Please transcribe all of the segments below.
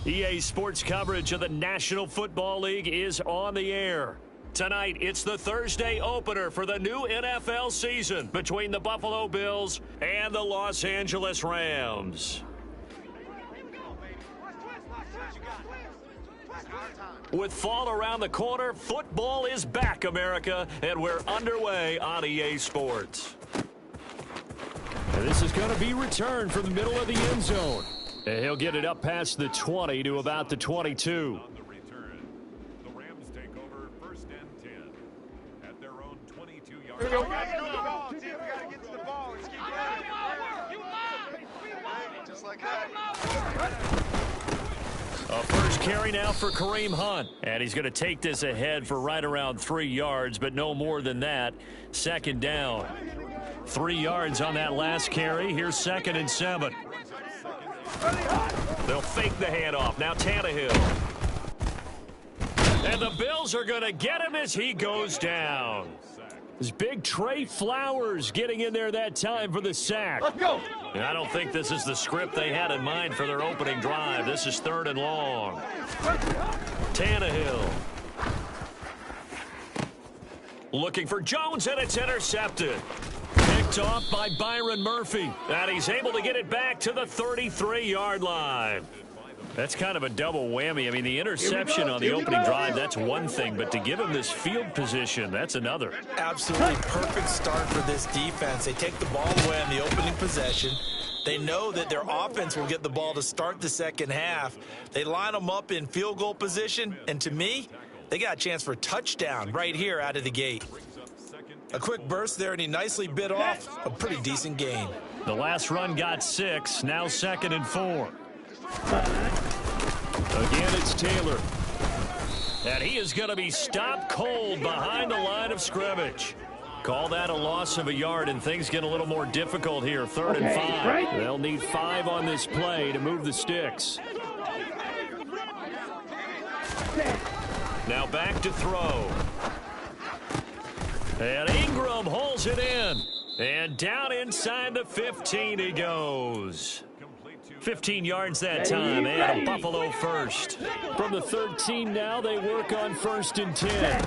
EA Sports coverage of the National Football League is on the air. Tonight, it's the Thursday opener for the new NFL season between the Buffalo Bills and the Los Angeles Rams. With fall around the corner, football is back, America, and we're underway on EA Sports. And this is going to be returned from the middle of the end zone. And he'll get it up past the 20 to about the 22. On the return, the Rams take over 1st and 10 at their own 22-yard line. We got to get to the ball. Let's keep going. Just like that. A first carry now for Kareem Hunt. And he's going to take this ahead for right around 3 yards, but no more than that. 2nd down. 3 yards on that last carry. Here's 2nd and 7. They'll fake the handoff. Now Tannehill. And the Bills are going to get him as he goes down. This big Trey Flowers getting in there that time for the sack. Let's go. And I don't think this is the script they had in mind for their opening drive. This is 3rd and long. Tannehill. Looking for Jones, and it's intercepted. Picked off by Byron Murphy. And he's able to get it back to the 33-yard line. That's kind of a double whammy. I mean, the interception on the opening drive, that's one thing. But to give him this field position, that's another. Absolutely perfect start for this defense. They take the ball away on the opening possession. They know that their offense will get the ball to start the second half. They line them up in field goal position. And to me, they got a chance for a touchdown right here out of the gate. A quick burst there, and he nicely bit off a pretty decent gain. The last run got 6. Now 2nd and 4. Again, it's Taylor. And he is going to be stopped cold behind the line of scrimmage. Call that a loss of a yard, and things get a little more difficult here. 3rd and 5. They'll need 5 on this play to move the sticks. Now back to throw. And Ingram holds it in. And down inside the 15 he goes. 15 yards that time, and a Buffalo first. From the 13 now, they work on 1st and 10.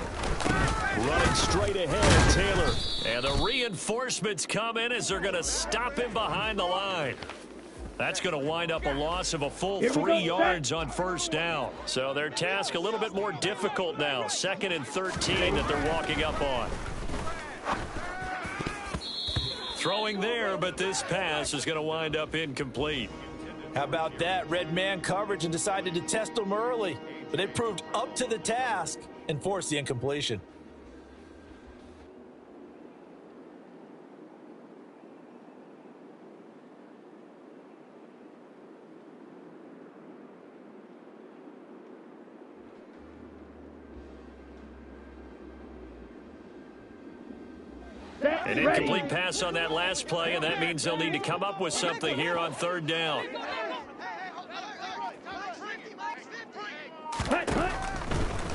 Running straight ahead, Taylor. And the reinforcements come in as they're going to stop him behind the line. That's going to wind up a loss of a full 3 yards on 1st down. So their task a little bit more difficult now. 2nd and 13 that they're walking up on. Throwing there, but this pass is going to wind up incomplete. How about that? Red man coverage and decided to test them early. But they proved up to the task and forced the incompletion. An incomplete pass on that last play, and that means they'll need to come up with something here on 3rd down.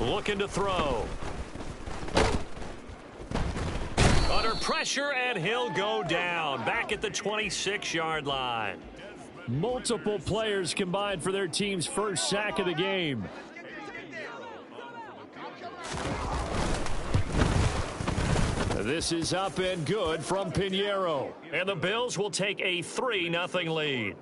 Looking to throw. Under pressure, and he'll go down. Back at the 26-yard line. Multiple players combined for their team's first sack of the game. This is up and good from Pinheiro. And the Bills will take a 3-0 lead.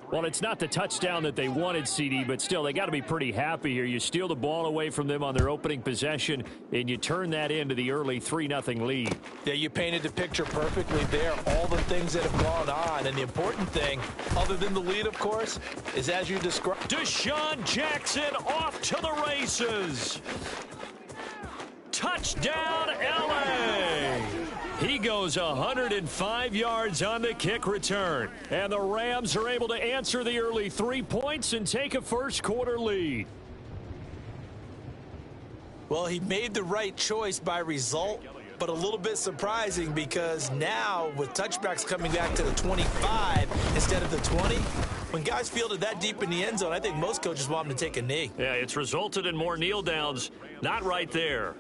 Well, it's not the touchdown that they wanted, CD, but still, they got to be pretty happy here. You steal the ball away from them on their opening possession, and you turn that into the early 3-0 lead. Yeah, you painted the picture perfectly there. All the things that have gone on, and the important thing, other than the lead, of course, is as you described. Deshaun Jackson off to the races. Touchdown, L.A. He goes 105 yards on the kick return. And the Rams are able to answer the early 3 points and take a first-quarter lead. Well, he made the right choice by result, but a little bit surprising because now with touchbacks coming back to the 25 instead of the 20, when guys fielded that deep in the end zone, I think most coaches want them to take a knee. Yeah, it's resulted in more kneel downs. Not right there.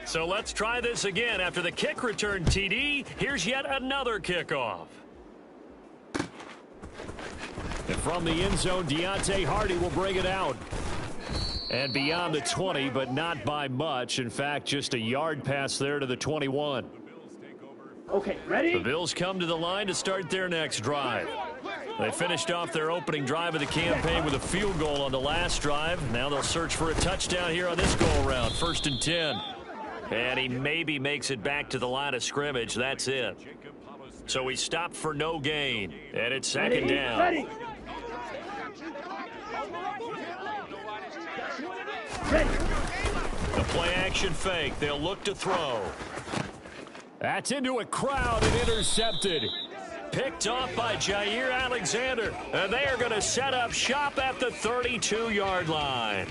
So let's try this again. After the kick return, TD, here's yet another kickoff. from the end zone. Deontay Hardy will bring it out. And beyond the 20, but not by much. In fact, just a yard pass there to the 21. Okay, ready? The Bills come to the line to start their next drive. They finished off their opening drive of the campaign with a field goal on the last drive. Now they'll search for a touchdown here on this go-around. 1st and 10. And he maybe makes it back to the line of scrimmage. That's it. So he stopped for no gain. And it's 2nd down. Ready. The play-action fake. They'll look to throw. That's into a crowd and intercepted. Picked off by Jair Alexander. And they are going to set up shop at the 32-yard line.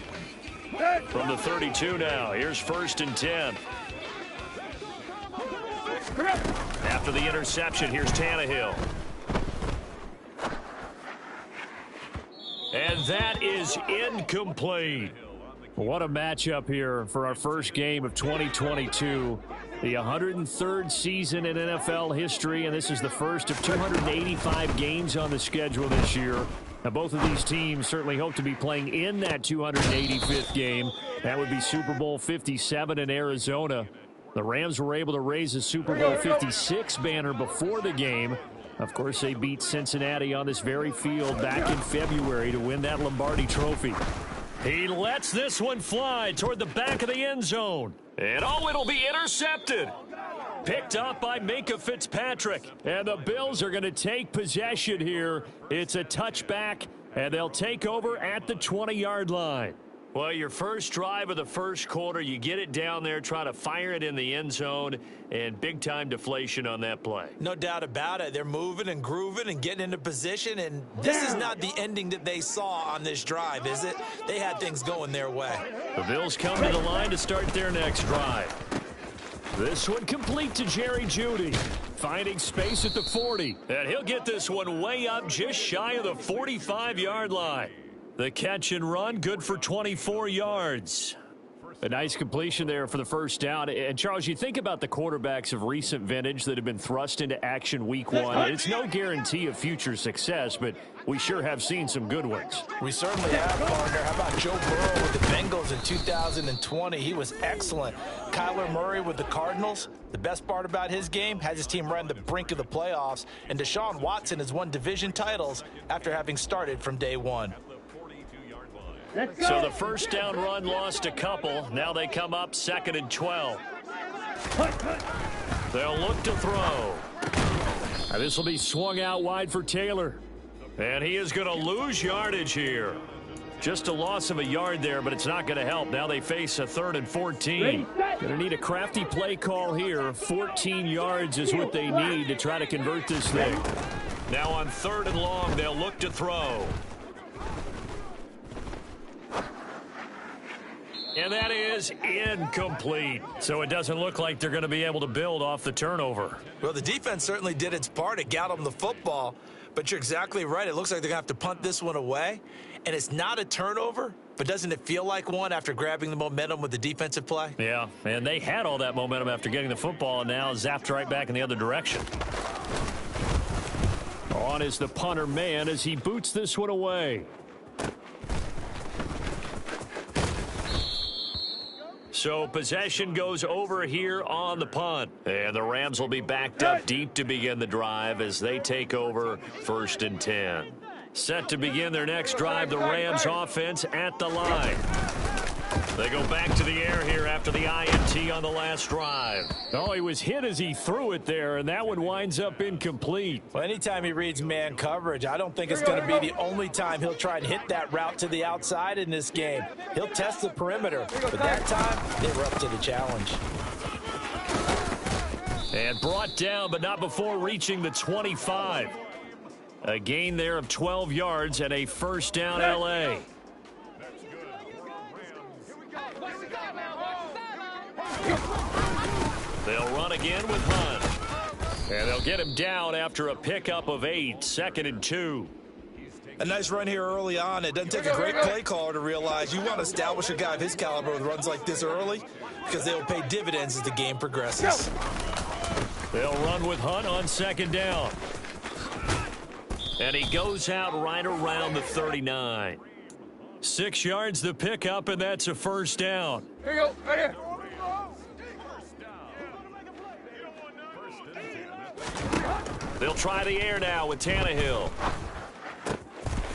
From the 32 now. Here's 1st and 10. After the interception, here's Tannehill. And that is incomplete. What a matchup here for our first game of 2022. The 103rd season in NFL history, and this is the first of 285 games on the schedule this year. Now, both of these teams certainly hope to be playing in that 285th game. That would be Super Bowl 57 in Arizona. The Rams were able to raise the Super Bowl 56 banner before the game. Of course, they beat Cincinnati on this very field back in February to win that Lombardi Trophy. He lets this one fly toward the back of the end zone. And it'll be intercepted. Picked up by Minkah Fitzpatrick. And the Bills are going to take possession here. It's a touchback, and they'll take over at the 20-yard line. Well, your first drive of the first quarter, you get it down there, try to fire it in the end zone, and big-time deflation on that play. No doubt about it. They're moving and grooving and getting into position, and this is not the ending that they saw on this drive, is it? They had things going their way. The Bills come to the line to start their next drive. This one complete to Jerry Jeudy, finding space at the 40, and he'll get this one way up just shy of the 45-yard line. The catch and run, good for 24 yards. A nice completion there for the first down. And, Charles, you think about the quarterbacks of recent vintage that have been thrust into action week one. It's no guarantee of future success, but we sure have seen some good ones. We certainly have, partner. How about Joe Burrow with the Bengals in 2020? He was excellent. Kyler Murray with the Cardinals. The best part about his game has his team right on the brink of the playoffs. And Deshaun Watson has won division titles after having started from day one. So the first down run lost a couple. Now they come up 2nd and 12. They'll look to throw. And this will be swung out wide for Taylor. And he is going to lose yardage here. Just a loss of a yard there, but it's not going to help. Now they face a 3rd and 14. Going to need a crafty play call here. 14 yards is what they need to try to convert this thing. Now on 3rd and long, they'll look to throw. And that is incomplete. So it doesn't look like they're going to be able to build off the turnover. Well, the defense certainly did its part. It got them the football. But you're exactly right. It looks like they're going to have to punt this one away. And it's not a turnover, but doesn't it feel like one after grabbing the momentum with the defensive play? Yeah, and they had all that momentum after getting the football, and now zapped right back in the other direction. On is the punter man as he boots this one away. So possession goes over here on the punt. And the Rams will be backed up deep to begin the drive as they take over 1st and 10. Set to begin their next drive, the Rams offense at the line. They go back to the air here after the INT on the last drive. Oh, he was hit as he threw it there, and that one winds up incomplete. Well, anytime he reads man coverage, I don't think it's going to be the only time he'll try and hit that route to the outside in this game. He'll test the perimeter, but that time, they were up to the challenge. And brought down, but not before reaching the 25. A gain there of 12 yards and a first down L.A. They'll run again with Hunt. And they'll get him down after a pickup of 8, 2nd and 2. A nice run here early on. It doesn't take a great play caller to realize you want to establish a guy of his caliber with runs like this early because they will pay dividends as the game progresses. They'll run with Hunt on 2nd down. And he goes out right around the 39. 6 yards the pickup, and that's a first down. Here you go, right here. They'll try the air now with Tannehill.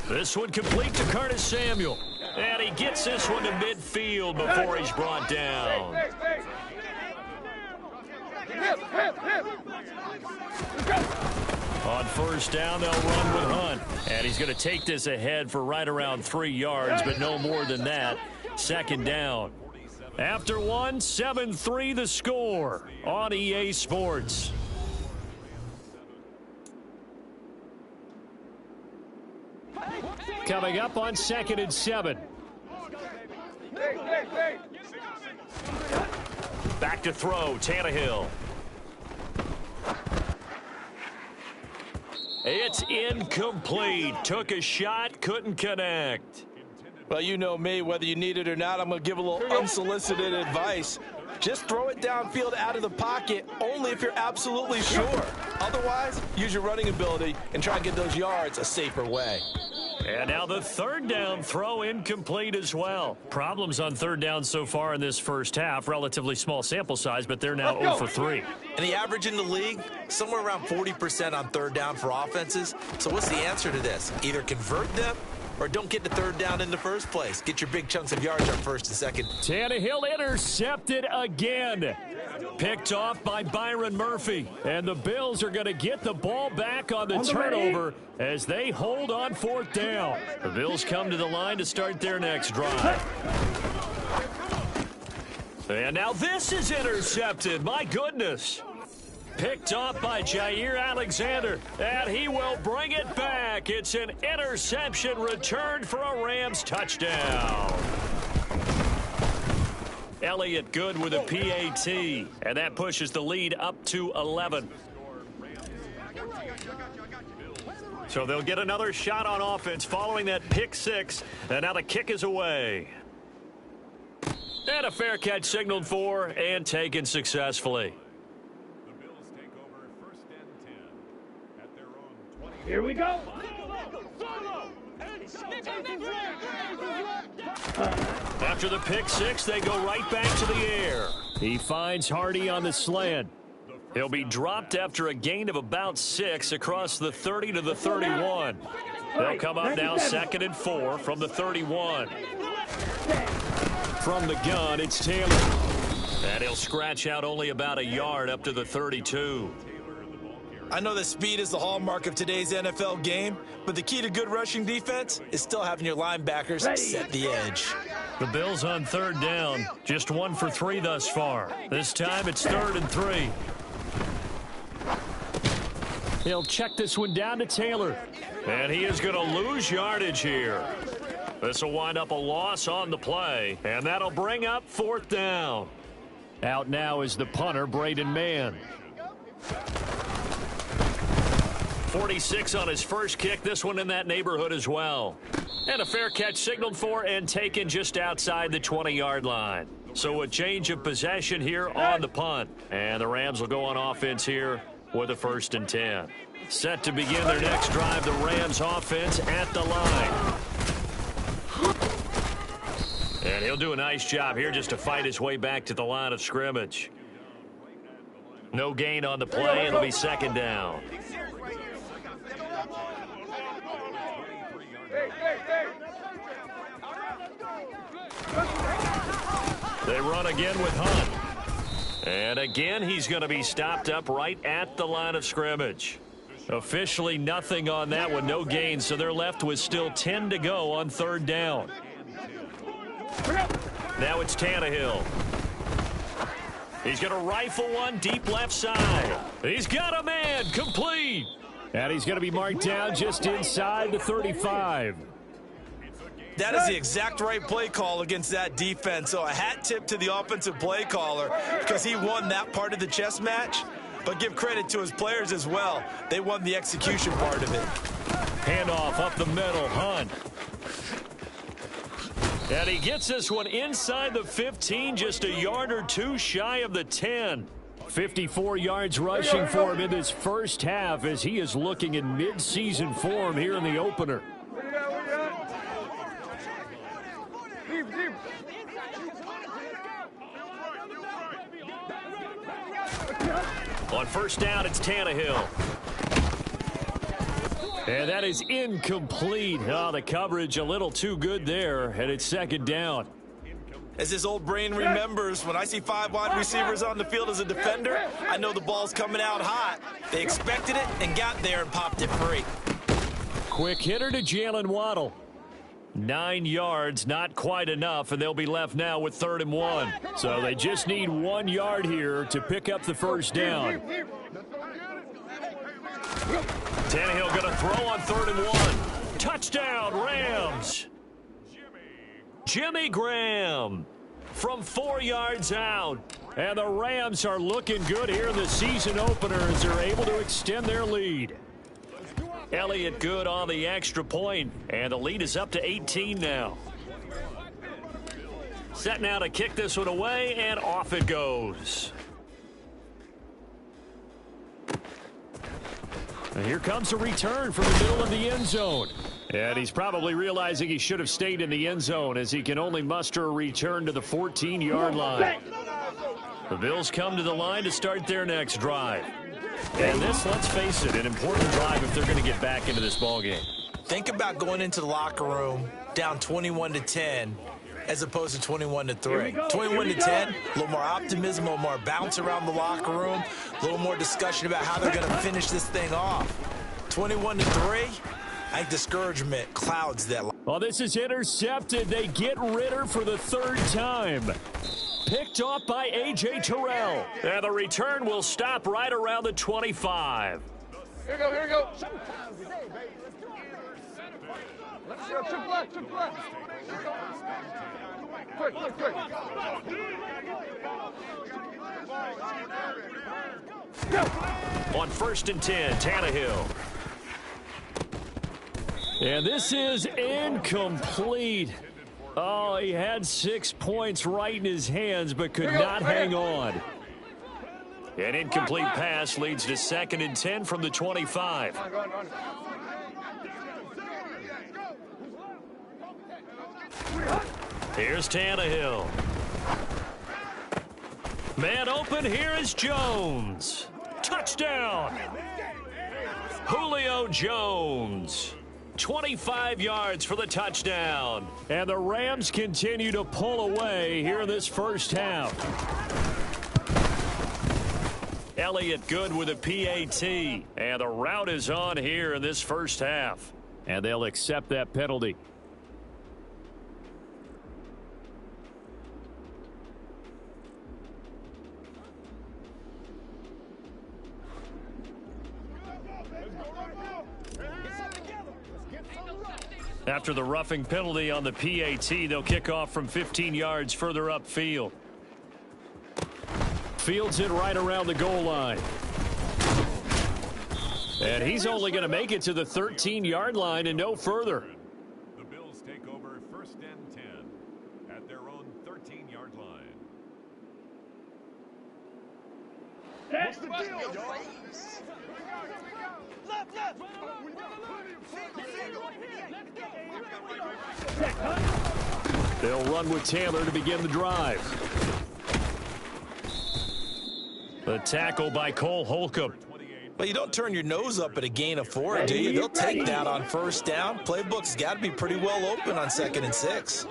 This one complete to Curtis Samuel. And he gets this one to midfield before he's brought down. On first down, they'll run with Hunt. And he's going to take this ahead for right around 3 yards, but no more than that. Second down. After one, 7-3 the score on EA Sports. Coming up on 2nd and 7. Back to throw, Tannehill. It's incomplete. Took a shot, couldn't connect. Well, you know me, whether you need it or not, I'm going to give a little unsolicited advice. Just throw it downfield out of the pocket only if you're absolutely sure. Otherwise, use your running ability and try and get those yards a safer way. And now the third down throw incomplete as well. Problems on third down so far in this first half. Relatively small sample size, but they're now 0 for 3. And the average in the league, somewhere around 40% on third down for offenses. So what's the answer to this? Either convert them or don't get to third down in the first place. Get your big chunks of yards on first and second. Tannehill intercepted again. Picked off by Byron Murphy. And the Bills are going to get the ball back on the turnover as they hold on fourth down. The Bills come to the line to start their next drive. And now this is intercepted. My goodness. Picked off by Jair Alexander, and he will bring it back. It's an interception returned for a Rams touchdown. Elliott good with a PAT, and that pushes the lead up to 11. So they'll get another shot on offense following that pick six, and now the kick is away. And a fair catch signaled for and taken successfully. Here we go. After the pick six, they go right back to the air. He finds Hardy on the slant. He'll be dropped after a gain of about 6 across the 30 to the 31. They'll come up now 2nd and 4 from the 31. From the gun, it's Taylor. And he'll scratch out only about a yard up to the 32. I know that speed is the hallmark of today's NFL game, but the key to good rushing defense is still having your linebackers set the edge. The Bills on third down, just 1 for 3 thus far. This time it's 3rd and 3. He'll check this one down to Taylor. And he is going to lose yardage here. This will wind up a loss on the play, and that'll bring up 4th down. Out now is the punter, Braden Mann. 46 on his first kick, this one in that neighborhood as well. And a fair catch signaled for and taken just outside the 20-yard line. So a change of possession here on the punt. And the Rams will go on offense here with a 1st and 10. Set to begin their next drive, the Rams offense at the line. And he'll do a nice job here just to fight his way back to the line of scrimmage. No gain on the play. It'll be 2nd down. They run again with Hunt. And again, he's going to be stopped up right at the line of scrimmage. Officially nothing on that one, no gain, so they're left with still 10 to go on 3rd down. Now it's Tannehill. He's going to rifle one deep left side. He's got a man, complete. And he's going to be marked down just inside the 35. That is the exact right play call against that defense. So a hat tip to the offensive play caller because he won that part of the chess match. But give credit to his players as well. They won the execution part of it. Handoff up the middle, Hunt. And he gets this one inside the 15, just a yard or 2 shy of the 10. 54 yards rushing for him in this first half as he is looking in mid-season form here in the opener. On first down, it's Tannehill. And that is incomplete. Oh, the coverage a little too good there, and it's second down. As his old brain remembers, when I see 5 wide receivers on the field as a defender, I know the ball's coming out hot. They expected it and got there and popped it free. Quick hitter to Jalen Waddle. 9 yards, not quite enough, and they'll be left now with 3rd and 1. So they just need 1 yard here to pick up the first down. Tannehill going to throw on 3rd and 1. Touchdown, Rams. Jimmy Graham from 4 yards out. And the Rams are looking good here in the season opener as they're able to extend their lead. Elliott good on the extra point, and the lead is up to 18 now. Set now to kick this one away, and off it goes. And here comes a return from the middle of the end zone. And he's probably realizing he should have stayed in the end zone as he can only muster a return to the 14-yard line. The Bills come to the line to start their next drive. And this, let's face it, an important drive if they're going to get back into this ballgame. Think about going into the locker room down 21-10 as opposed to 21-3. 21-10, a little more optimism, a little more bounce around the locker room, a little more discussion about how they're going to finish this thing off. 21-3, I think discouragement clouds that. Well, this is intercepted. They get Ritter for the 3rd time. Picked off by A.J. Terrell. And the return will stop right around the 25. Here we go, here we go. Let's go, chip left, chip left. Quick, quick, quick. On 1st and 10, Tannehill. And this is incomplete. Oh, he had 6 points right in his hands, but could not hang on. An incomplete pass leads to 2nd and 10 from the 25. Here's Tannehill. Man open, here is Jones. Touchdown! Julio Jones. 25 yards for the touchdown. And the Rams continue to pull away here in this first half. Elliott good with a PAT. And the route is on here in this first half. And they'll accept that penalty. After the roughing penalty on the PAT, they'll kick off from 15 yards further upfield. Fields it right around the goal line. And he's only going to make it to the 13-yard line and no further. The Bills take over 1st and 10 at their own 13-yard line. That's the deal, y'all. Left, left. They'll run with Taylor to begin the drive. The tackle by Cole Holcomb. Well, you don't turn your nose up at a gain of 4, do you? They'll take that on 1st down. Playbook's got to be pretty well open on 2nd and 6.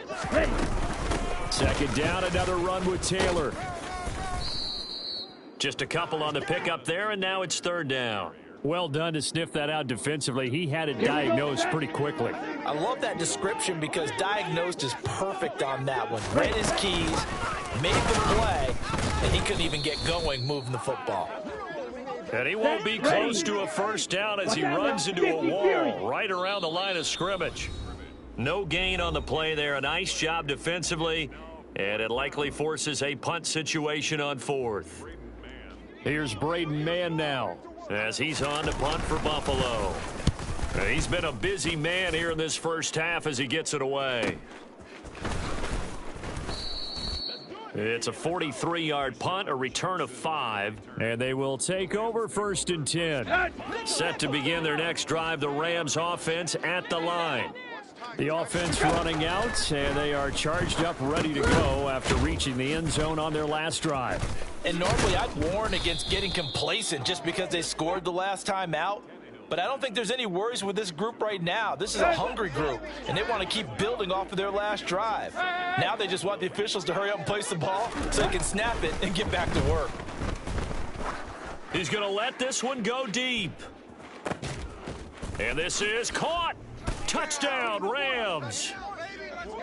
2nd down, another run with Taylor. Just a couple on the pickup there, and now it's 3rd down. Well done to sniff that out defensively. He had it diagnosed pretty quickly. I love that description because diagnosed is perfect on that one. Read his keys, made the play, and he couldn't even get going moving the football. And he won't be close to a 1st down as he runs into a wall right around the line of scrimmage. No gain on the play there. A nice job defensively, and it likely forces a punt situation on 4th. Here's Braden Mann now as he's on to punt for Buffalo. And he's been a busy man here in this first half as he gets it away. It's a 43-yard punt, a return of 5, and they will take over 1st and 10. Set to begin their next drive, the Rams offense at the line. The offense running out, and they are charged up, ready to go after reaching the end zone on their last drive. And normally I'd warn against getting complacent just because they scored the last time out. But I don't think there's any worries with this group right now. This is a hungry group, and they want to keep building off of their last drive. Now they just want the officials to hurry up and place the ball so they can snap it and get back to work. He's going to let this one go deep. And this is caught. Touchdown, Rams.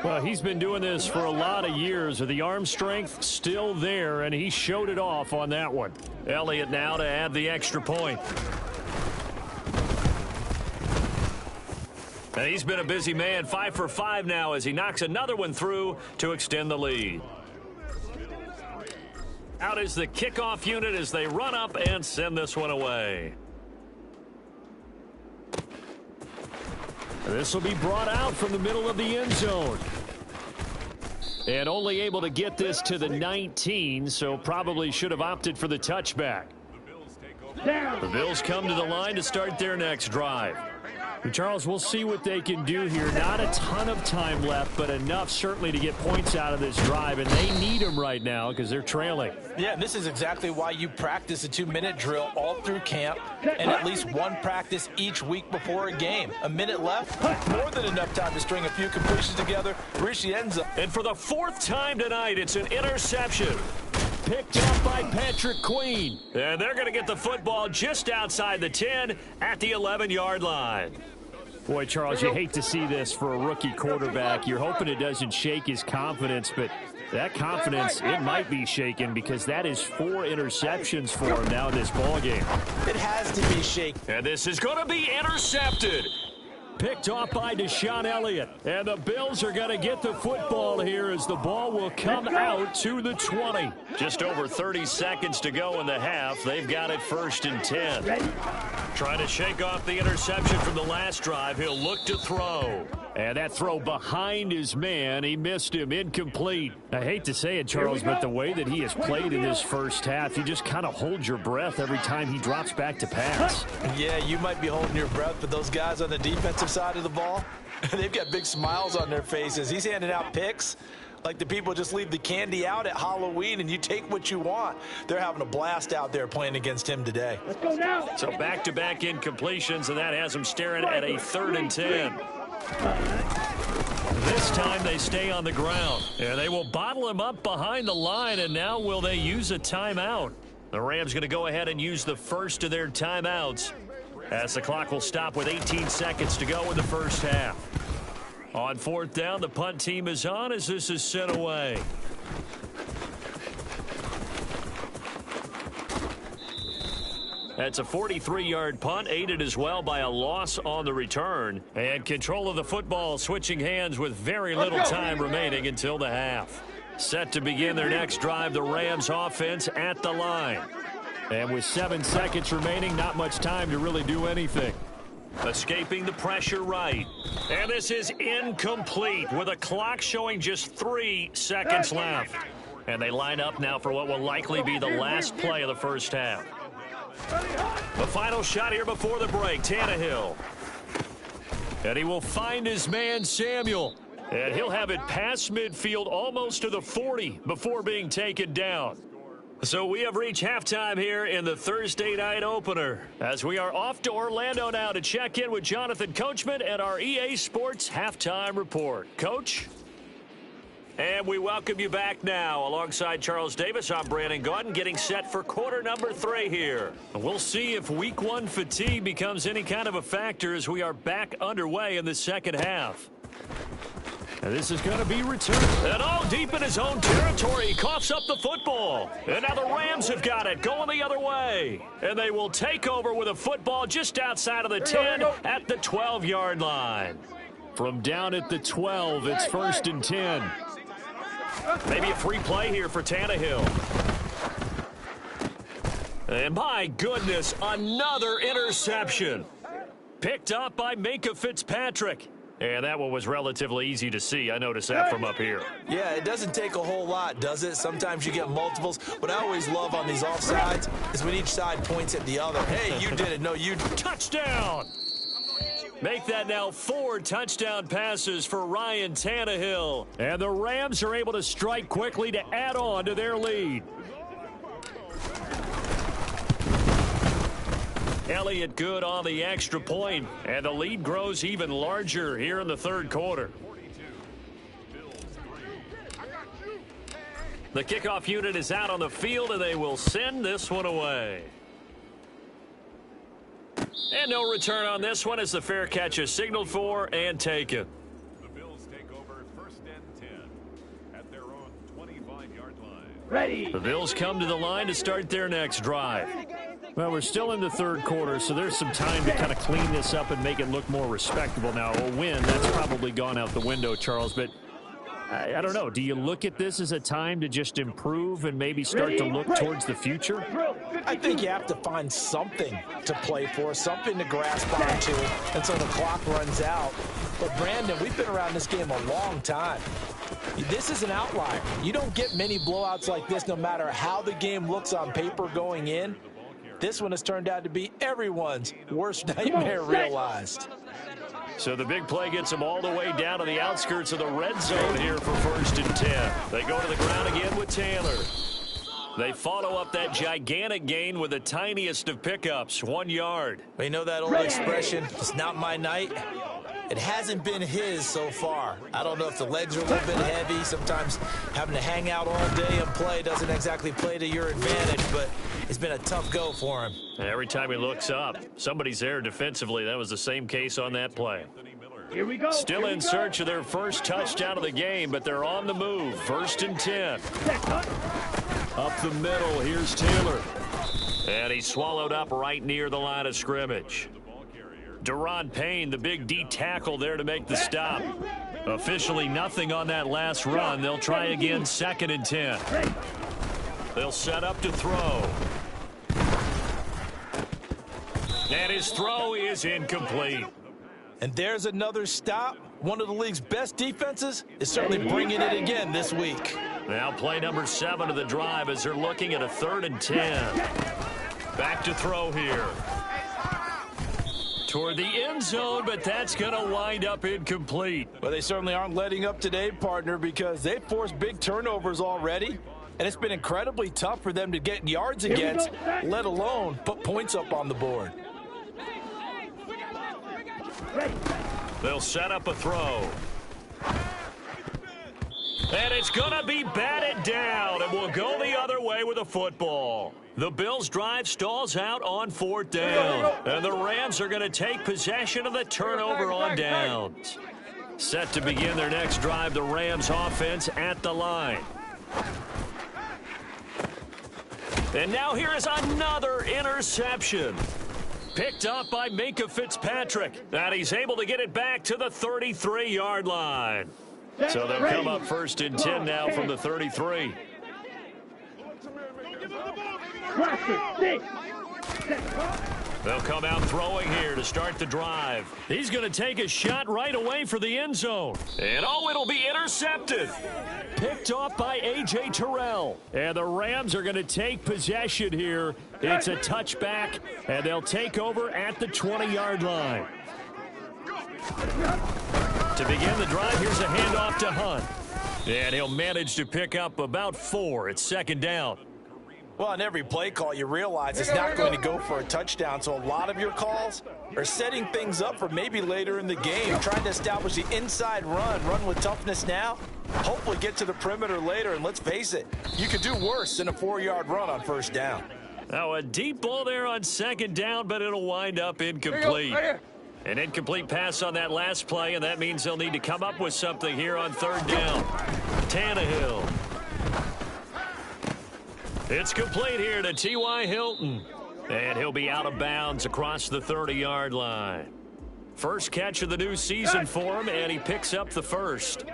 Well, he's been doing this for a lot of years with the arm strength still there, and he showed it off on that one. Elliott now to add the extra point. And he's been a busy man, 5 for 5 now as he knocks another one through to extend the lead. Out is the kickoff unit as they run up and send this one away. This will be brought out from the middle of the end zone. And only able to get this to the 19, so probably should have opted for the touchback. The Bills come to the line to start their next drive. Charles, we'll see what they can do here. Not a ton of time left, but enough certainly to get points out of this drive, and they need them right now because they're trailing. Yeah, and this is exactly why you practice a 2-minute drill all through camp and at least one practice each week before a game. A minute left, more than enough time to string a few completions together, reach the end zone. And for the 4th time tonight, it's an interception. Picked up by Patrick Queen. And they're going to get the football just outside the 10 at the 11-yard line. Boy, Charles, you hate to see this for a rookie quarterback. You're hoping it doesn't shake his confidence, but that confidence, it might be shaken because that is 4 interceptions for him now in this ballgame. It has to be shaken. And this is going to be intercepted. Picked off by Deshaun Elliott. And the Bills are going to get the football here as the ball will come out to the 20. Just over 30 seconds to go in the half. They've got it 1st and 10. Trying to shake off the interception from the last drive. He'll look to throw. And that throw behind his man. He missed him. Incomplete. I hate to say it, Charles, but the way that he has played in this first half, you just kind of hold your breath every time he drops back to pass. Yeah, you might be holding your breath, but those guys on the defensive side of the ball, they've got big smiles on their faces. He's handing out picks like the people just leave the candy out at Halloween and you take what you want. They're having a blast out there playing against him today. Let's go now. So back-to-back incompletions, and that has him staring at a 3rd and 10. This time they stay on the ground, and they will bottle him up behind the line, and now will they use a timeout? The Rams going to go ahead and use the first of their timeouts as the clock will stop with 18 seconds to go in the first half. On 4th down, the punt team is on as this is sent away. That's a 43-yard punt, aided as well by a loss on the return. And control of the football switching hands with very little time remaining until the half. Set to begin their next drive, the Rams offense at the line. And with 7 seconds remaining, not much time to really do anything. Escaping the pressure right. And this is incomplete with a clock showing just 3 seconds left. And they line up now for what will likely be the last play of the first half. The final shot here before the break, Tannehill. And he will find his man, Samuel. And he'll have it past midfield almost to the 40 before being taken down. So we have reached halftime here in the Thursday night opener as we are off to Orlando now to check in with Jonathan Coachman and our EA Sports Halftime Report. Coach? And we welcome you back now. Alongside Charles Davis, I'm Brandon Gaudin, getting set for quarter number 3 here. We'll see if week 1 fatigue becomes any kind of a factor as we are back underway in the second half. And this is going to be returned. And all deep in his own territory. He coughs up the football. And now the Rams have got it going the other way. And they will take over with a football just outside of the 10 at the 12-yard line. From down at the 12, it's 1st and 10. Maybe a free play here for Tannehill. And my goodness, another interception. Picked up by Minkah Fitzpatrick. And that one was relatively easy to see. I noticed that from up here. Yeah, it doesn't take a whole lot, does it? Sometimes you get multiples. What I always love on these offsides is when each side points at the other. Hey, you did it. No, you did. Touchdown! Make that now 4 touchdown passes for Ryan Tannehill. And the Rams are able to strike quickly to add on to their lead. Elliott good on the extra point, and the lead grows even larger here in the third quarter. The kickoff unit is out on the field, and they will send this one away. And no return on this one as the fair catch is signaled for and taken. The Bills take over first and 10 at their own 25-yard line. Ready. The Bills come to the line to start their next drive. Well, we're still in the third quarter, so there's some time to kind of clean this up and make it look more respectable. Now, a win, that's probably gone out the window, Charles, but I don't know. Do you look at this as a time to just improve and maybe start to look towards the future? I think you have to find something to play for, something to grasp onto until the clock runs out. But, Brandon, we've been around this game a long time. This is an outlier. You don't get many blowouts like this no matter how the game looks on paper going in. This one has turned out to be everyone's worst nightmare realized. So the big play gets them all the way down to the outskirts of the red zone here for first and 10. They go to the ground again with Taylor. They follow up that gigantic gain with the tiniest of pickups, 1 yard. You know that old expression, it's not my night? It hasn't been his so far. I don't know if the legs are a little bit heavy. Sometimes having to hang out all day and play doesn't exactly play to your advantage, but it's been a tough go for him. Every time he looks up, somebody's there defensively. That was the same case on that play. Here we go. Still in search of their first touchdown of the game, but they're on the move. First and 10. Up the middle, here's Taylor. And he's swallowed up right near the line of scrimmage. Deron Payne, the big D tackle there to make the stop. Officially nothing on that last run. They'll try again, second and 10. They'll set up to throw. And his throw is incomplete. And there's another stop. One of the league's best defenses is certainly bringing it again this week. Now play number 7 of the drive as they're looking at a third and 10. Back to throw here. Toward the end zone, but that's going to wind up incomplete. Well, they certainly aren't letting up today, partner, because they've forced big turnovers already. And it's been incredibly tough for them to get yards against, let alone put points up on the board. They'll set up a throw. And it's going to be batted down, and we'll go the other way with a football. The Bills' drive stalls out on 4th down, and the Rams are going to take possession of the turnover on downs. Set to begin their next drive, the Rams offense at the line. And now here is another interception. Picked up by Minkah Fitzpatrick. And he's able to get it back to the 33-yard line. So they'll come up first and 10 now from the 33. They'll come out throwing here to start the drive. He's going to take a shot right away for the end zone. And oh, it'll be intercepted. Picked off by A.J. Terrell. And the Rams are going to take possession here. It's a touchback, and they'll take over at the 20-yard line. To begin the drive, here's a handoff to Hunt. And he'll manage to pick up about 4. It's second down. Well, on every play call, you realize it's not going to go for a touchdown. So a lot of your calls are setting things up for maybe later in the game, trying to establish the inside run with toughness now, hopefully get to the perimeter later. And let's face it, you could do worse than a 4-yard run on first down. Now a deep ball there on second down, but it'll wind up incomplete. An incomplete pass on that last play, and that means they'll need to come up with something here on third down. Tannehill. It's complete here to T.Y. Hilton. And he'll be out of bounds across the 30-yard line. First catch of the new season for him, and he picks up the first.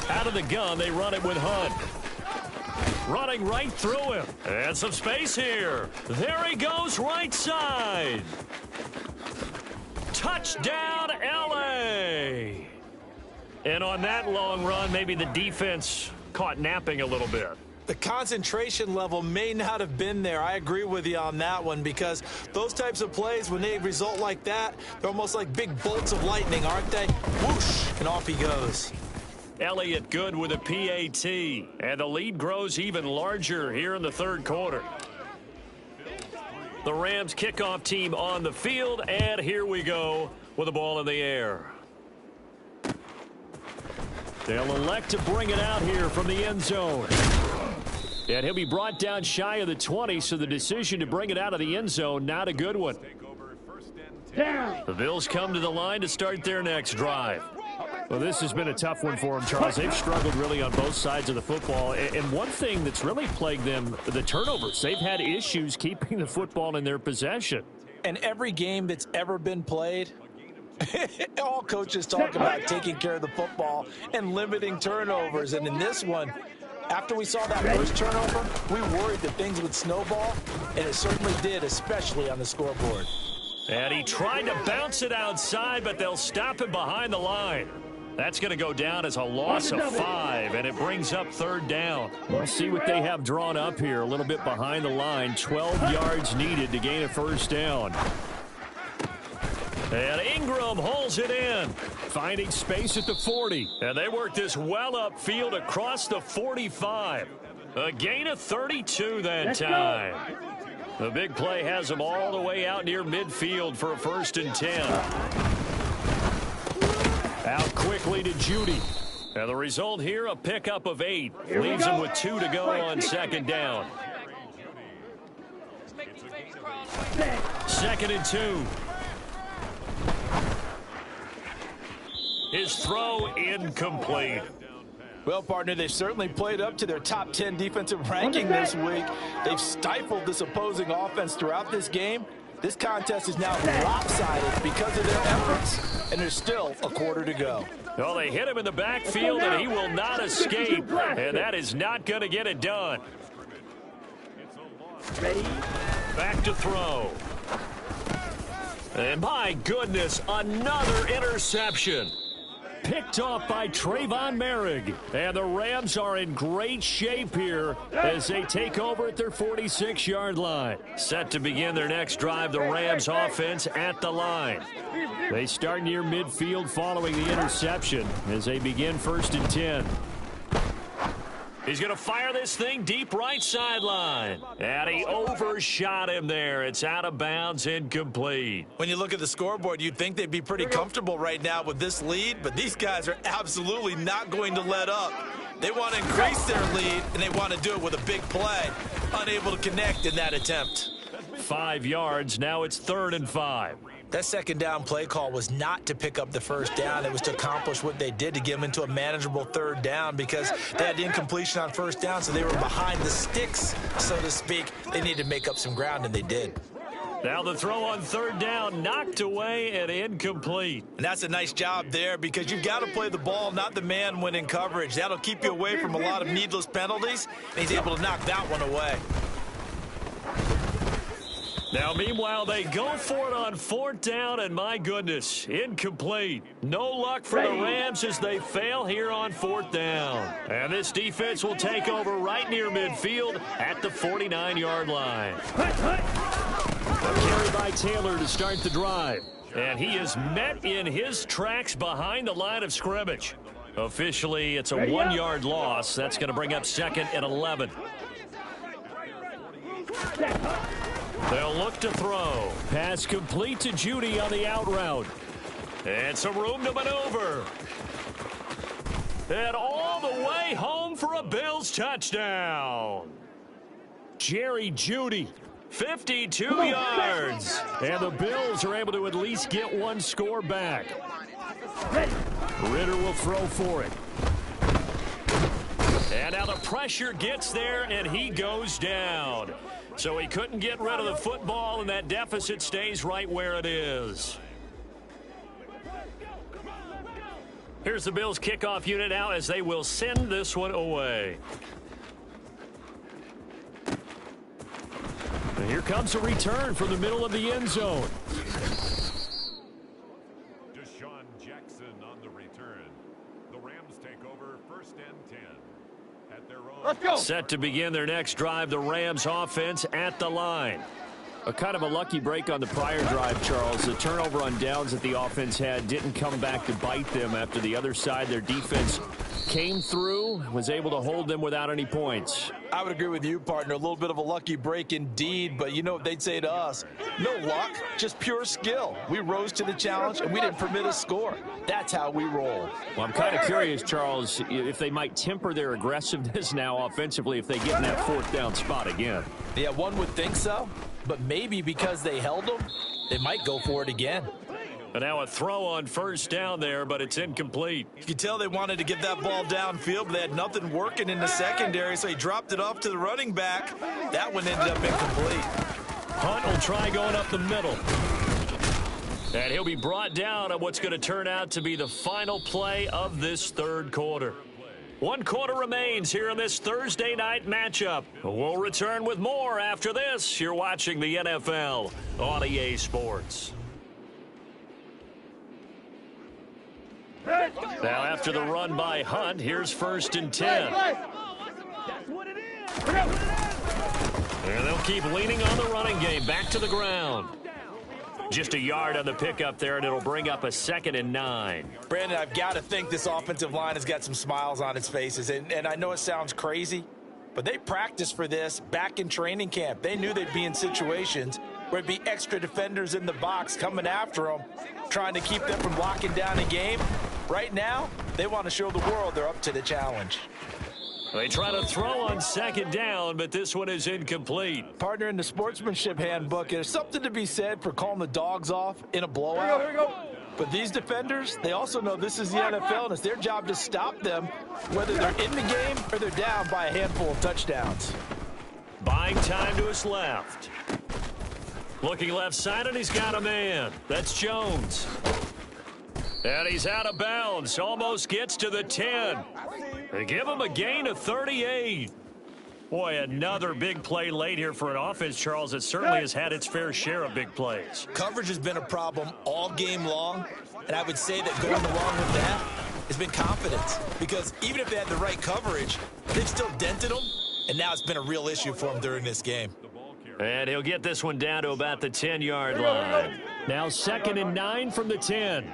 Out of the gun, they run it with Hunt. running right through him. And some space here. There he goes right side. Touchdown, LA. And on that long run, maybe the defense caught napping a little bit. The concentration level may not have been there. I agree with you on that one, because those types of plays, when they result like that, they're almost like big bolts of lightning, aren't they? Whoosh, and off he goes. Elliott good with a PAT, and the lead grows even larger here in the third quarter. The Rams kickoff team on the field, and here we go with the ball in the air. They'll elect to bring it out here from the end zone. And he'll be brought down shy of the 20, so the decision to bring it out of the end zone, not a good one. The Bills come to the line to start their next drive. Well, this has been a tough one for them, Charles. They've struggled really on both sides of the football. And one thing that's really plagued them, the turnovers. They've had issues keeping the football in their possession. And every game that's ever been played, all coaches talk about taking care of the football and limiting turnovers. And in this one, after we saw that first turnover, we worried that things would snowball, and it certainly did, especially on the scoreboard. And he tried to bounce it outside, but they'll stop him behind the line. That's going to go down as a loss of 5, and it brings up third down. We'll see what they have drawn up here, a little bit behind the line. 12 yards needed to gain a first down. And Ingram holds it in, finding space at the 40. And they work this well upfield across the 45. A gain of 32 that time. The big play has them all the way out near midfield for a 1st and 10. Out quickly to Judy. And the result here, a pickup of 8. Leaves him with 2 to go on 2nd down. 2nd and 2. His throw incomplete. Well, partner, they've certainly played up to their top 10 defensive ranking this week. They've stifled this opposing offense throughout this game. This contest is now lopsided because of their efforts, and there's still a quarter to go. Well, they hit him in the backfield, and he will not escape, and that is not going to get it done. Back to throw. And my goodness, another interception. Picked off by Trayvon Merrick. And the Rams are in great shape here as they take over at their 46-yard line. Set to begin their next drive, the Rams offense at the line. They start near midfield following the interception as they begin 1st and 10. He's going to fire this thing deep right sideline. And he overshot him there. It's out of bounds, incomplete. When you look at the scoreboard, you'd think they'd be pretty comfortable right now with this lead, but these guys are absolutely not going to let up. They want to increase their lead, and they want to do it with a big play. Unable to connect in that attempt. 5 yards. Now it's 3rd and 5. That 2nd down play call was not to pick up the 1st down. It was to accomplish what they did, to get them into a manageable 3rd down, because they had incompletion on 1st down, so they were behind the sticks, so to speak. They needed to make up some ground, and they did. Now the throw on 3rd down, knocked away and incomplete. And that's a nice job there, because you've got to play the ball, not the man when in coverage. That'll keep you away from a lot of needless penalties, and he's able to knock that one away. Now, meanwhile, they go for it on 4th down, and my goodness, incomplete. No luck for the Rams as they fail here on 4th down. And this defense will take over right near midfield at the 49-yard line. A carry by Taylor to start the drive. And he is met in his tracks behind the line of scrimmage. Officially, it's a 1-yard loss. That's going to bring up 2nd and 11. They'll look to throw. Pass complete to Judy on the out route. And some room to maneuver. And all the way home for a Bills touchdown. Jerry Judy, 52 yards. And the Bills are able to at least get one score back. Ritter will throw for it. And now the pressure gets there, and he goes down. So he couldn't get rid of the football, and that deficit stays right where it is. Here's the Bills kickoff unit now as they will send this one away. Here comes a return from the middle of the end zone. Deshaun Jackson on the return. The Rams take over 1st and 10 at their own. Let's go. Set to begin their next drive, the Rams offense at the line. A kind of a lucky break on the prior drive, Charles. The turnover on downs that the offense had didn't come back to bite them after the other side. Their defense came through, was able to hold them without any points. I would agree with you, partner. A little bit of a lucky break indeed, but you know what they'd say to us? No luck, just pure skill. We rose to the challenge, and we didn't permit a score. That's how we roll. Well, I'm kind of curious, Charles, if they might temper their aggressiveness now offensively if they get in that 4th down spot again. Yeah, one would think so, but maybe because they held them, they might go for it again. And now a throw on 1st down there, but it's incomplete. You could tell they wanted to get that ball downfield, but they had nothing working in the secondary, so he dropped it off to the running back. That one ended up incomplete. Hunt will try going up the middle. And he'll be brought down on what's going to turn out to be the final play of this 3rd quarter. 1 quarter remains here in this Thursday night matchup. We'll return with more after this. You're watching the NFL on EA Sports. Now after the run by Hunt, here's 1st and 10. And they'll keep leaning on the running game. Back to the ground. Just a yard on the pickup there, and it'll bring up a 2nd and 9. Brandon, I've got to think this offensive line has got some smiles on its faces. And I know it sounds crazy, but they practiced for this back in training camp. They knew they'd be in situations where it'd be extra defenders in the box coming after them, trying to keep them from locking down a game. Right now, they want to show the world they're up to the challenge. They try to throw on 2nd down, but this one is incomplete. Partner, in the sportsmanship handbook, there's something to be said for calling the dogs off in a blowout. Here we go. But these defenders, they also know this is the NFL, and it's their job to stop them, whether they're in the game or they're down by a handful of touchdowns. Buying time to his left. Looking left side, and he's got a man. That's Jones. And he's out of bounds. Almost gets to the 10. They give him a gain of 38. Boy, another big play late here for an offense, Charles, that certainly has had its fair share of big plays. Coverage has been a problem all game long, and I would say that going along with that has been confidence. Because even if they had the right coverage, they've still dented them, and now it's been a real issue for them during this game. And he'll get this one down to about the 10-yard line. Now 2nd and 9 from the 10.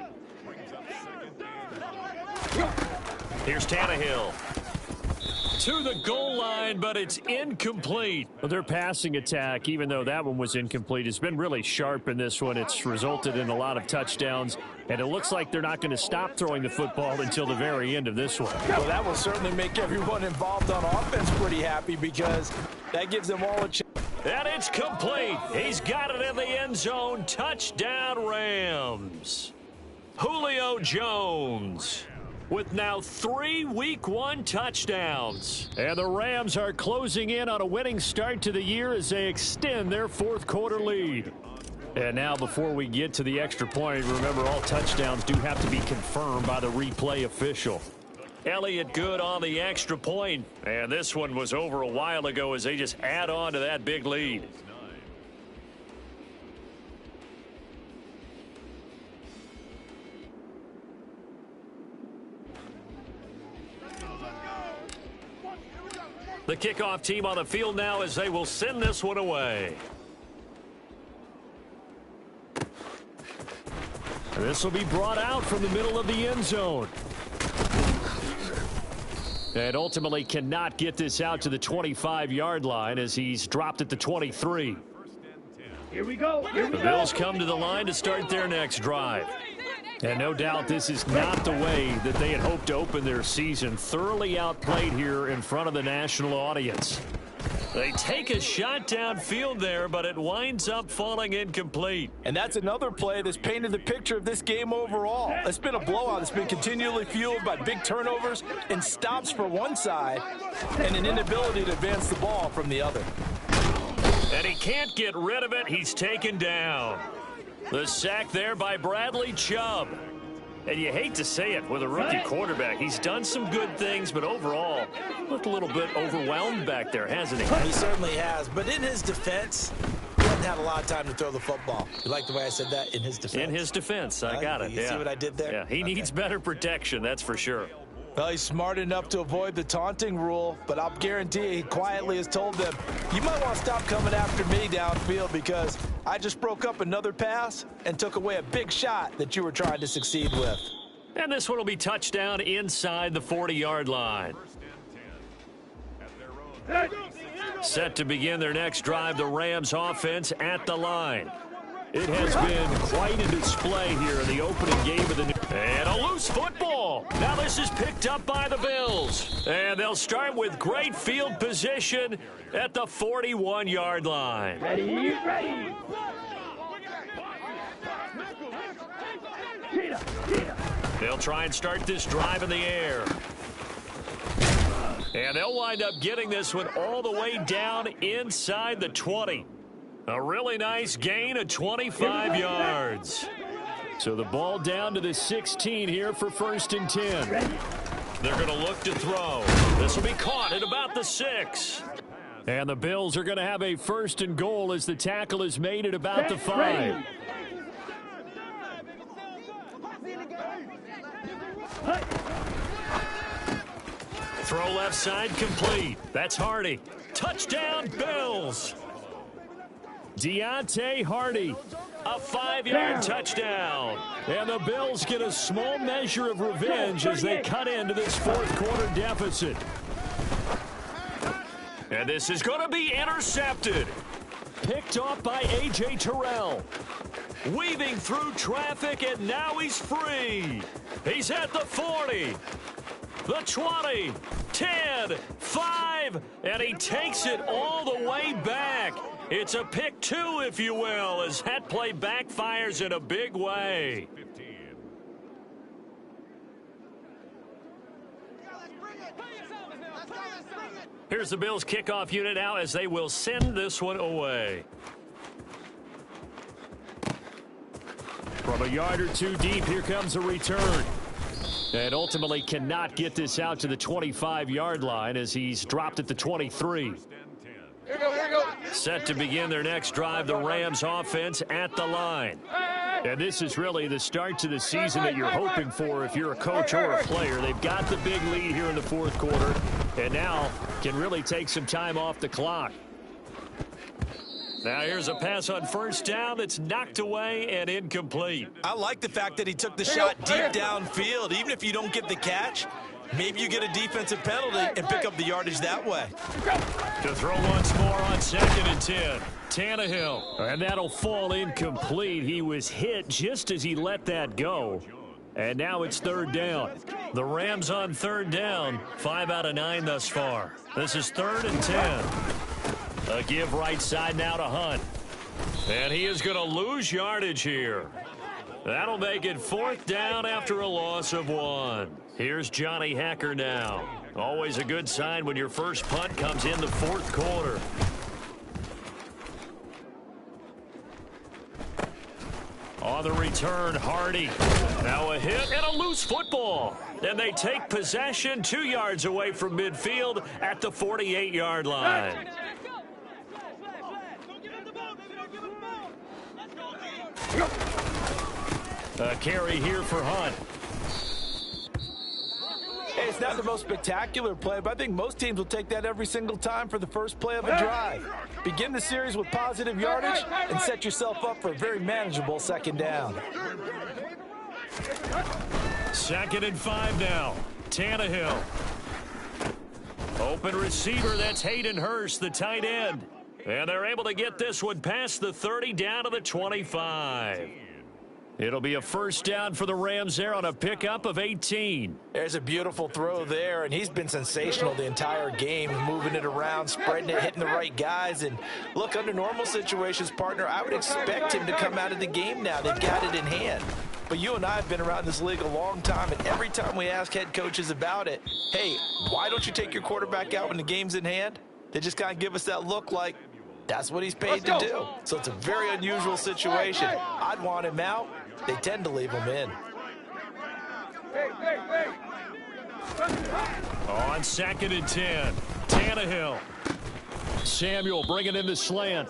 Here's Tannehill. To the goal line, but it's incomplete. Well, their passing attack, even though that one was incomplete, has been really sharp in this one. It's resulted in a lot of touchdowns, and it looks like they're not going to stop throwing the football until the very end of this one. Well, that will certainly make everyone involved on offense pretty happy because that gives them all a chance. And it's complete. He's got it in the end zone. Touchdown, Rams. Julio Jones with now 3 Week 1 touchdowns. And the Rams are closing in on a winning start to the year as they extend their 4th quarter lead. And now before we get to the extra point, remember all touchdowns do have to be confirmed by the replay official. Elliott good on the extra point. And this one was over a while ago as they just add on to that big lead. The kickoff team on the field now as they will send this one away. And this will be brought out from the middle of the end zone. And ultimately cannot get this out to the 25-yard line as he's dropped at the 23. Here we go. The Bills come to the line to start their next drive. And no doubt this is not the way that they had hoped to open their season. Thoroughly outplayed here in front of the national audience. They take a shot downfield there, but it winds up falling incomplete. And that's another play that's painted the picture of this game overall. It's been a blowout. It's been continually fueled by big turnovers and stops for one side and an inability to advance the ball from the other. And he can't get rid of it. He's taken down. The sack there by Bradley Chubb. And you hate to say it with a rookie quarterback. He's done some good things, but overall, looked a little bit overwhelmed back there, hasn't he? He certainly has. But in his defense, hadn't had a lot of time to throw the football. You like the way I said that? In his defense? In his defense. I got it. You see what I did there? Yeah, he needs better protection, that's for sure. Well, he's smart enough to avoid the taunting rule, but I'll guarantee he quietly has told them, you might want to stop coming after me downfield because I just broke up another pass and took away a big shot that you were trying to succeed with. And this one will be touchdown inside the 40-yard line. Set to begin their next drive, the Rams offense at the line. It has been quite a display here in the opening game of the new. And a loose football. Now this is picked up by the Bills. And they'll start with great field position at the 41-yard line. Ready. They'll try and start this drive in the air. And they'll wind up getting this one all the way down inside the 20. A really nice gain of 25 yards. So the ball down to the 16 here for 1st and 10. They're going to look to throw. This will be caught at about the 6. And the Bills are going to have a 1st and goal as the tackle is made at about the 5. Throw left side complete. That's Hardy. Touchdown, Bills. Deontay Hardy, a 5-yard touchdown. And the Bills get a small measure of revenge as they cut into this 4th quarter deficit. And this is going to be intercepted. Picked off by A.J. Terrell. Weaving through traffic, and now he's free. He's at the 40. The 20, 10, 5, and he takes it all the way back. It's a pick 2, if you will, as that play backfires in a big way. Here's the Bills kickoff unit now as they will send this one away. From a yard or two deep, here comes a return. And ultimately cannot get this out to the 25-yard line as he's dropped at the 23. Here we go. Set to begin their next drive, the Rams offense at the line. And this is really the start to the season that you're hoping for if you're a coach or a player. They've got the big lead here in the 4th quarter and now can really take some time off the clock. Now here's a pass on 1st down that's knocked away and incomplete. I like the fact that he took the shot deep downfield. Even if you don't get the catch, maybe you get a defensive penalty and pick up the yardage that way. To throw once more on 2nd and 10. Tannehill. And that'll fall incomplete. He was hit just as he let that go. And now it's 3rd down. The Rams on 3rd down. 5 out of 9 thus far. This is 3rd and 10. A give right side now to Hunt. And he is going to lose yardage here. That'll make it 4th down after a loss of 1. Here's Johnny Hacker now. Always a good sign when your first punt comes in the 4th quarter. On the return, Hardy. Now a hit and a loose football. And they take possession 2 yards away from midfield at the 48-yard line. A carry here for Hunt. Hey, it's not the most spectacular play, but I think most teams will take that every single time for the first play of a drive. Begin the series with positive yardage and set yourself up for a very manageable 2nd down. 2nd and 5 now. Tannehill. Open receiver, that's Hayden Hurst, the tight end. And they're able to get this one past the 30 down to the 25. It'll be a 1st down for the Rams there on a pickup of 18. There's a beautiful throw there, and he's been sensational the entire game, moving it around, spreading it, hitting the right guys. And look, under normal situations, partner, I would expect him to come out of the game now. They've got it in hand. But you and I have been around this league a long time, and every time we ask head coaches about it, hey, why don't you take your quarterback out when the game's in hand? They just kind of give us that look like that's what he's paid to do. So it's a very unusual situation. I'd want him out. They tend to leave him in. On 2nd and 10, Tannehill. Samuel bringing in the slant.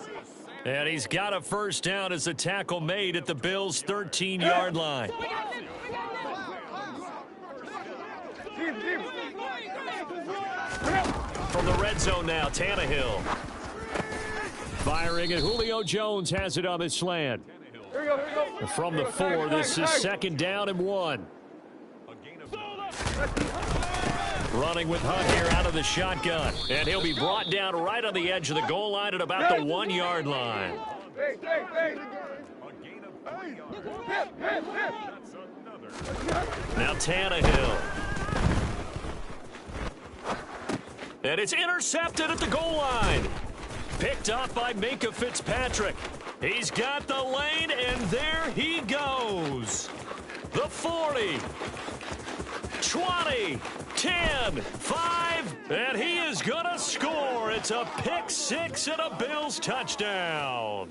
And he's got a first down as the tackle made at the Bills' 13-yard line. From the red zone now, Tannehill. Firing, and Julio Jones has it on the slant. From the 4, this is 2nd down and 1. Running with Hunt here out of the shotgun. And he'll be brought down right on the edge of the goal line at about the 1-yard line. Now Tannehill. And it's intercepted at the goal line. Picked off by Minka Fitzpatrick. He's got the lane, and there he goes. The 40, 20, 10, 5, and he is going to score. It's a pick 6 and a Bills touchdown.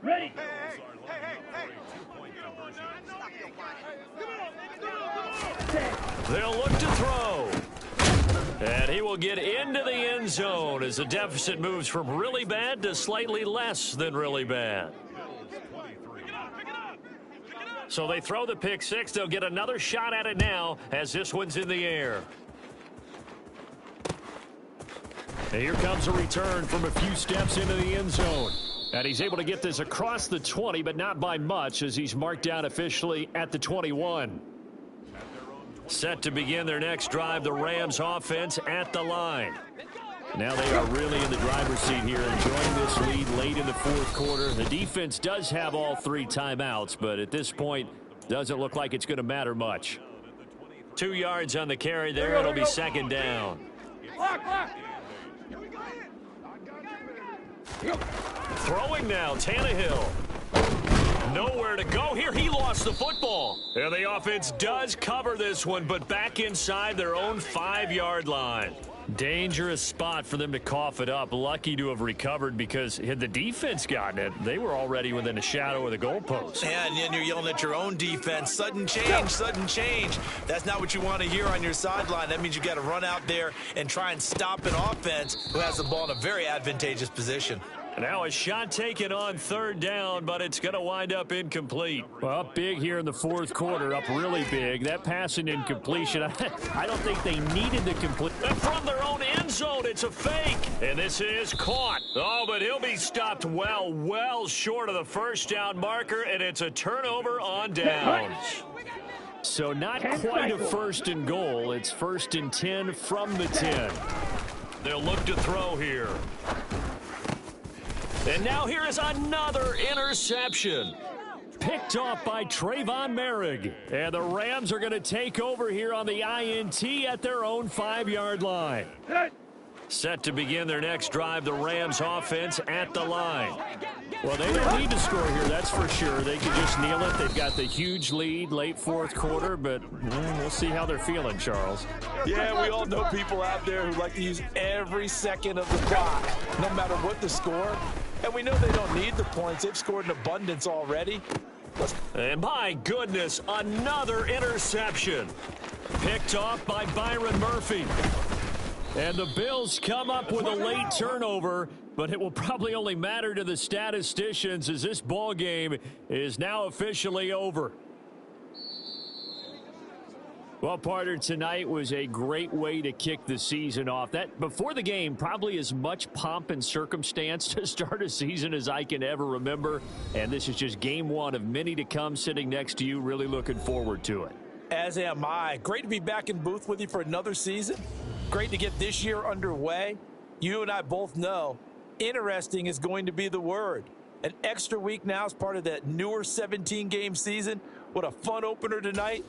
Ready. They'll look to throw. And he will get into the end zone as the deficit moves from really bad to slightly less than really bad. So they throw the pick 6. They'll get another shot at it now as this one's in the air. And here comes a return from a few steps into the end zone. And he's able to get this across the 20, but not by much as he's marked down officially at the 21. Set to begin their next drive, the Rams offense at the line. Now they are really in the driver's seat here, enjoying this lead late in the 4th quarter. The defense does have all 3 timeouts, but at this point, doesn't look like it's going to matter much. 2 yards on the carry there. It'll be 2nd down. Throwing now, Tannehill. Nowhere to go here. He lost the football. And the offense does cover this one, but back inside their own 5-yard line. Dangerous spot for them to cough it up. Lucky to have recovered because had the defense gotten it, they were already within a shadow of the goalpost. And you're yelling at your own defense. Sudden change, sudden change. That's not what you want to hear on your sideline. That means you got to run out there and try and stop an offense who has the ball in a very advantageous position. Now a shot taken on 3rd down, but it's going to wind up incomplete. Well, up big here in the 4th quarter, up really big. That pass and incompletion, I don't think they needed the complete. And from their own end zone, it's a fake. And this is caught. Oh, but he'll be stopped well short of the first down marker, and it's a turnover on downs. So not quite a 1st and goal. It's 1st and 10 from the 10. They'll look to throw here. And now here is another interception. Picked off by Trayvon Merrick. And the Rams are going to take over here on the INT at their own 5-yard line. Set to begin their next drive, the Rams offense at the line. Well, they don't need to score here, that's for sure. They can just kneel it. They've got the huge lead late 4th quarter, but we'll see how they're feeling, Charles. Yeah, we all know people out there who like to use every second of the clock, no matter what the score. And we know they don't need the points. They've scored in abundance already. And my goodness, another interception. Picked off by Byron Murphy. And the Bills come up with a late turnover, but it will probably only matter to the statisticians as this ball game is now officially over. Well, partner, tonight was a great way to kick the season off. That before the game, probably as much pomp and circumstance to start a season as I can ever remember. And this is just game 1 of many to come sitting next to you. Really looking forward to it. As am I. Great to be back in booth with you for another season. Great to get this year underway. You and I both know interesting is going to be the word. An extra week now as part of that newer 17-game season. What a fun opener tonight.